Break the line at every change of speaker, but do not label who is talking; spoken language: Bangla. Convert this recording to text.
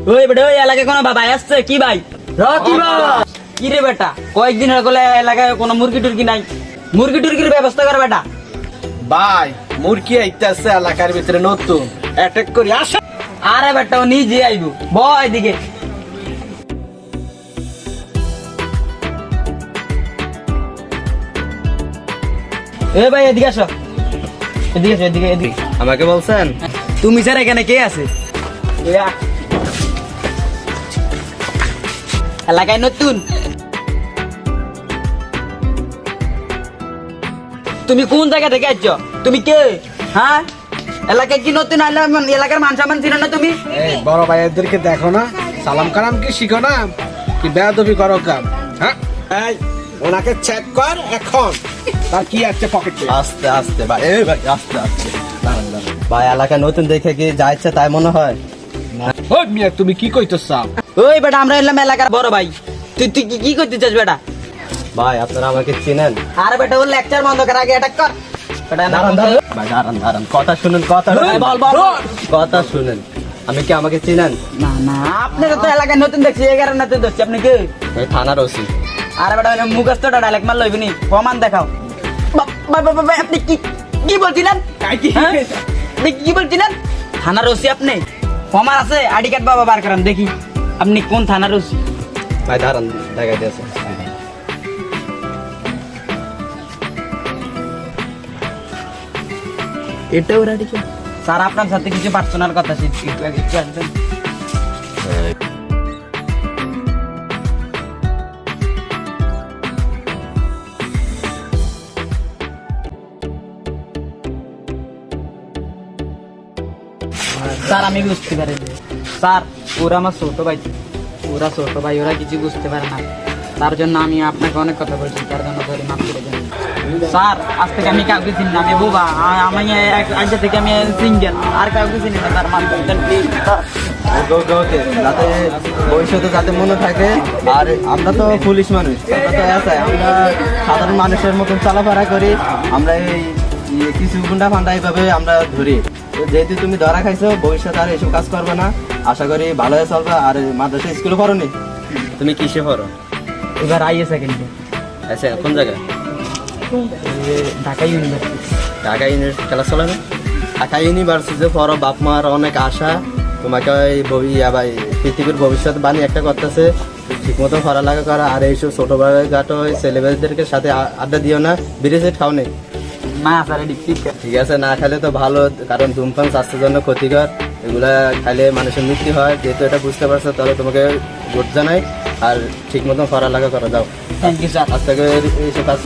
ওই বেটা ওই এলাকায় কোনো বাবা আসছে কি ভাই কি বাবা কি রে বেটা কয়েকদিন হলে এলাকায় কোনো মুরগি টুরগি নাই মুরগি টুরগির ব্যবস্থা কর বেটা
ভাই মুরগি আইতাছে এলাকার ভিতরে নতুন অ্যাটাক করি আসা।
আরে বেটা ও নিজে আইবো বয় দিকে এ ভাই এদিকে আসো এদিকে আসো এদিকে এদিকে
আমাকে বলছেন?
তুমি স্যার এখানে কে আছে এলাকায় নতুন তুমি কোন জায়গা থেকে আসছো তুমি কে হ্যাঁ এলাকায় কি নতুন আইলে এলাকার মান সম্মান ছিল না তুমি
এই বড় ভাইদেরকে দেখো না, সালাম কালাম কি শিখো না, কি বেয়াদবি করো কাম? হ্যাঁ এই ওনাকে চেক কর এখন, তার কি আছে পকেটে।
আস্তে আস্তে ভাই, এই ভাই আস্তে আস্তে ভাই, এলাকা নতুন দেখে কি যা ইচ্ছা তাই মনে হয়?
ওই মিয়া তুমি কি কইতেছ?
ওই বেটা আমরা এলাম এলাকার বড় ভাই তুই তুই কি করতে চাস বেটা
ভাই আপনারা আমাকে চিনেন?
আরে বেটা ওর লেকচার বন্ধ কর আগে অ্যাটাক কর বেটা
দাঁড়ান দাঁড়ান ভাই, দাঁড়ান দাঁড়ান, কথা শুনুন, কথা
বল বল
কথা শুনেন। আমি কি আমাকে চিনেন?
না না আপনি তো এলাকায় নতুন দেখছি এই কারণে নতুন দেখছি আপনি কে
এই থানার ওসি।
আরে বেটা ওই মুখস্থটা ডাইলেক্ট মার লইবি নি প্রমাণ দেখাও আপনি কি কি বলছিলেন হ্যাঁ? আপনি কি বলছিলেন থানার ওসি আপনি প্রমাণ আছে আইডি কার্ড বাবা বার করেন দেখি আপনি কোন থানার ওসি
ভাই দাঁড়ান, দেখাই দিয়েছে।
এটাও রেডি স্যার আপনার সাথে কিছু পার্সোনাল কথা একটু আসবেন স্যার আমি বুঝতে পারি স্যার ওরা আমার ছোট ভাই ওরা কিছু বুঝতে পারে না তার জন্য আমি আপনাকে অনেক কথা বলছি তার জন্য ধরে মাফ করে দেন স্যার আজ থেকে আমি কাউকে চিনি না আমি বোবা আমি আজ থেকে আমি সিঙ্গেল আর কাউকে চিনি না তার মাফ করে দেন প্লিজ
ওকে ওকে ওকে, যাতে ভবিষ্যতে যাতে মনে থাকে। আর আমরা তো পুলিশ মানুষ, আমরা তো আছে, আমরা সাধারণ মানুষের মতন চলাফেরা করি। আমরা এই কিছু গুন্ডা ফান্ডা এইভাবে আমরা ধরি। তো যেহেতু তুমি ধরা খাইছো, ভবিষ্যতে আর এসব কাজ করবে না, আশা করি ভালো হয়ে চলবে। আর মাদ্রাসা স্কুলে পড়ো নি? তুমি কিসে পড়ো?
এবার আইএ সেকেন্ড
আচ্ছা, কোন জায়গায়?
Dhaka university
Dhaka university class চলে না? ঢাকা ইউনিভার্সিটিতে পড়ো, বাপ মার অনেক আশা তোমাকে পৃথিবীর ভবিষ্যৎ বাণী একটা করতেছে, ঠিক মতো পড়ালেখা করা। আর এইসব ছোট ঘাটো ছেলেমেয়েদেরকে সাথে আড্ডা দিও না। বিড়ি খাও নেই?
না স্যার
ঠিক আছে, না খেলে তো ভালো, কারণ ধূমপান স্বাস্থ্যের জন্য ক্ষতিকর। এগুলা খাইলে মানুষের মৃত্যু হয়। যেহেতু এটা বুঝতে পারছো, তাহলে তোমাকে ভোট জানাই। আর ঠিক মতো পড়ালেখা করা যাও।
থ্যাংক ইউ স্যার
আজ থেকে এইসব কাজ